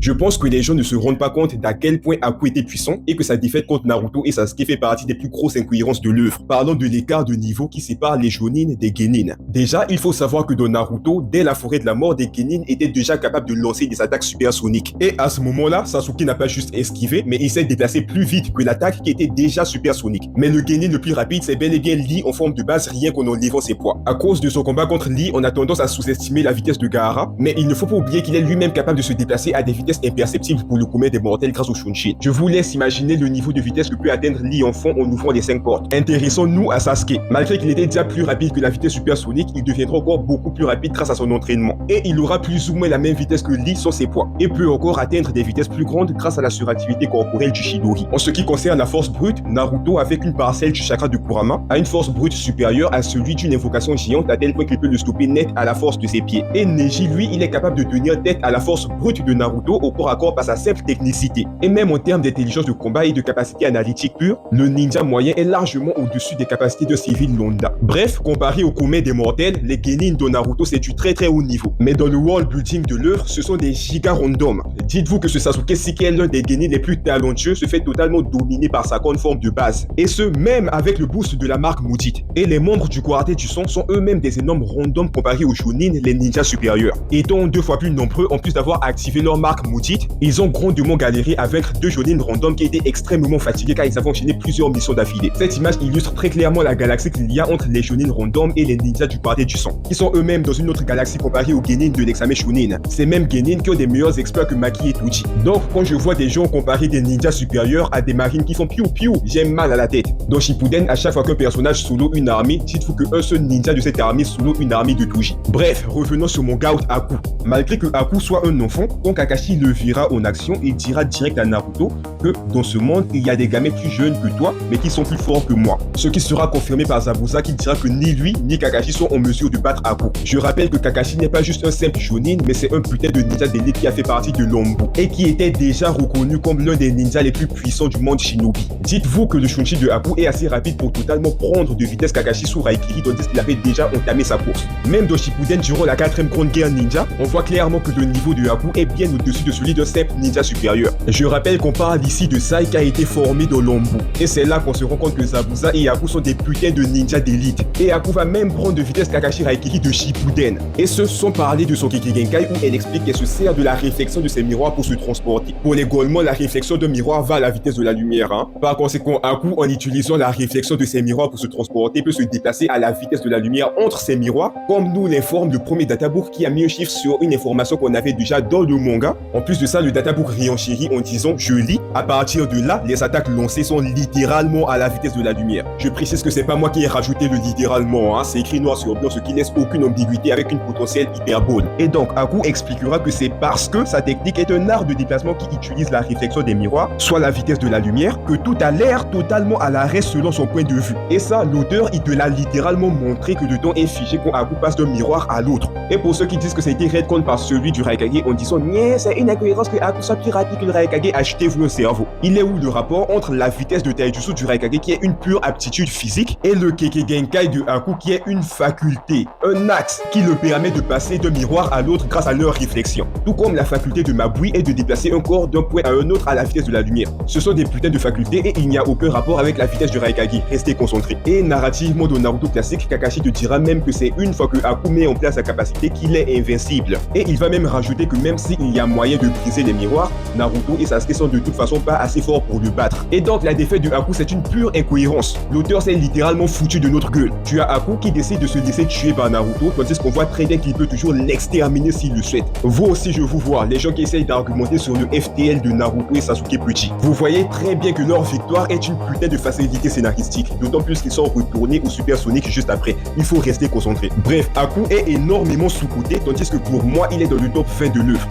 Je pense que les gens ne se rendent pas compte d'à quel point Haku était puissant et que sa défaite contre Naruto et Sasuke fait partie des plus grosses incohérences de l'œuvre. Parlons de l'écart de niveau qui sépare les Jonin des Genin. Déjà, il faut savoir que dans Naruto, dès la forêt de la mort, des Genin étaient déjà capables de lancer des attaques supersoniques. Et à ce moment-là, Sasuke n'a pas juste esquivé, mais il s'est déplacé plus vite que l'attaque qui était déjà supersonique. Mais le Genin le plus rapide, c'est bel et bien Lee en forme de base, rien qu'en enlevant ses poids. À cause de son combat contre Lee, on a tendance à sous-estimer la vitesse de Gaara, mais il ne faut pas oublier qu'il est lui-même capable de se déplacer à des vitesses imperceptibles pour le commun des mortels grâce au Shunshin. Je vous laisse imaginer le niveau de vitesse que peut atteindre Lee enfant en ouvrant les 5 portes. Intéressons-nous à Sasuke. Malgré qu'il était déjà plus rapide que la vitesse supersonique, il deviendra encore beaucoup plus rapide grâce à son entraînement. Et il aura plus ou moins la même vitesse que Lee sans ses poids. Et peut encore atteindre des vitesses plus grandes grâce à la suractivité corporelle du Chidori. En ce qui concerne la force brute, Naruto, avec une parcelle du chakra de Kurama, a une force brute supérieure à celui d'une invocation géante à tel point qu'il peut le stopper net à la force de ses pieds. Et Neji, lui, il est capable de tenir tête à la force brute de Naruto au corps à corps par sa simple technicité. Et même en termes d'intelligence de combat et de capacité analytique pure, le ninja moyen est largement au-dessus des capacités de civil lambda. Bref, comparé au commun des mortels, les genin de Naruto c'est du très haut niveau. Mais dans le world building de l'œuvre, ce sont des giga randoms. Dites-vous que ce Sasuke, si qui est l'un des genin les plus talentueux, se fait totalement dominer par sa grande forme de base. Et ce, même avec le boost de la marque maudite. Et les membres du quartet du son sont eux-mêmes des énormes randoms comparés aux Chunin, les ninjas supérieurs. Étant 2 fois plus nombreux, en plus d'avoir activé leur marque maudite, ils ont grandement galéré à vaincre 2 Jonin randoms qui étaient extrêmement fatigués car ils avaient enchaîné plusieurs missions d'affilée. Cette image illustre très clairement la galaxie qu'il y a entre les Jonin randoms et les ninjas du quartet du sang, qui sont eux-mêmes dans une autre galaxie comparée aux Genin de l'examen Chunin. Ces mêmes Genin qui ont des meilleurs exploits que Maki et Toji. Donc quand je vois des gens comparer des ninjas supérieurs à des marines qui font piou piou, j'ai mal à la tête. Dans Shippuden, à chaque fois qu'un personnage solo une armée, dites-vous qu'un seul ninja de cette armée solo une armée de Toji. Bref, revenons sur mon gout Haku. Malgré que Haku soit un enfant, quand Kakashi le verra en action, il dira direct à Naruto que dans ce monde, il y a des gamins plus jeunes que toi, mais qui sont plus forts que moi. Ce qui sera confirmé par Zabuza qui dira que ni lui, ni Kakashi sont en mesure de battre Haku. Je rappelle que Kakashi n'est pas juste un simple shonin, mais c'est un putain de ninja d'élite qui a fait partie de l'Ombo, et qui était déjà reconnu comme l'un des ninjas les plus puissants du monde shinobi. Dites-vous que le Shunshin de Haku est assez rapide pour totalement prendre de vitesse Kakashi sous Raikiri, tandis qu'il avait déjà entamé sa course. Même dans Shippuden, durant la 4ème grande guerre ninja, on voit clairement que le niveau de Haku est bien au-dessus de celui d'un simple ninja supérieur. Je rappelle qu'on parle ici de Sai qui a été formé dans l'Ombo. Et c'est là qu'on se rend compte que Zabuza et Haku sont des putains de ninjas d'élite. Et Haku va même prendre de vitesse Kakashi Raikiri de Shippuden. Et ce sans parler de son Kiki Genkai où elle explique qu'elle se sert de la réflexion de ses miroirs pour se transporter. Pour les Golemons, la réflexion d'un miroir va à la vitesse de la lumière. Par conséquent, Haku, en utilisant la réflexion de ses miroirs pour se transporter, peut se déplacer à la vitesse de la lumière entre ces miroirs, comme nous l'informe le premier databook qui a mis un chiffre sur une information qu'on avait déjà dans le manga. En plus de ça, le databook réenchérit en disant, je lis, à partir de là, les attaques lancées sont littéralement à la vitesse de la lumière. Je précise que c'est pas moi qui ai rajouté le littéralement, c'est écrit noir sur blanc, ce qui laisse aucune ambiguïté avec une potentielle hyperbole. Et donc, Haku expliquera que c'est parce que sa technique est un art de déplacement qui utilise la réflexion des miroirs, soit la vitesse de la lumière, que tout a l'air totalement à l'arrêt selon son point de vue. Et ça, l'auteur, il te l'a littéralement montré que le temps est figé quand Haku passe d'un miroir à l'autre. Et pour ceux qui disent que ça a été retcon par celui du Raikage en disant « c'est une incohérence que Haku soit plus rapide que le Raikage, achetez-vous un cerveau ». Il est où le rapport entre la vitesse de Taijutsu du Raikage qui est une pure aptitude physique et le Keke Genkai de Haku qui est une faculté, un axe qui le permet de passer d'un miroir à l'autre grâce à leur réflexion. Tout comme la faculté de Mabui est de déplacer un corps d'un point à un autre à la vitesse de la lumière. Ce sont des putains de facultés et il n'y a aucun rapport avec la vitesse du Raikage. Restez concentrés. Et narrativement dans Naruto classique, Kakashi te dira même que c'est une fois que Haku met en place sa capacité qu'il est invincible. Et il va même rajouter que même s'il y a moyen de briser les miroirs, Naruto et Sasuke sont de toute façon pas assez forts pour le battre. Et donc la défaite de Haku c'est une pure incohérence. L'auteur s'est littéralement foutu de notre gueule. Tu as Haku qui décide de se laisser tuer par Naruto, tandis qu'on voit très bien qu'il peut toujours l'exterminer s'il le souhaite. Vous aussi je vous vois, les gens qui essayent d'argumenter sur le FTL de Naruto et Sasuke petit. Vous voyez très bien que leur victoire est une putain de facilité scénaristique, d'autant plus qu'ils sont retournés au Super Sonic juste après. Il faut rester concentré. Bref, Haku est énormément sous-coté, tandis que pour moi il est dans le top 20 de l'œuvre.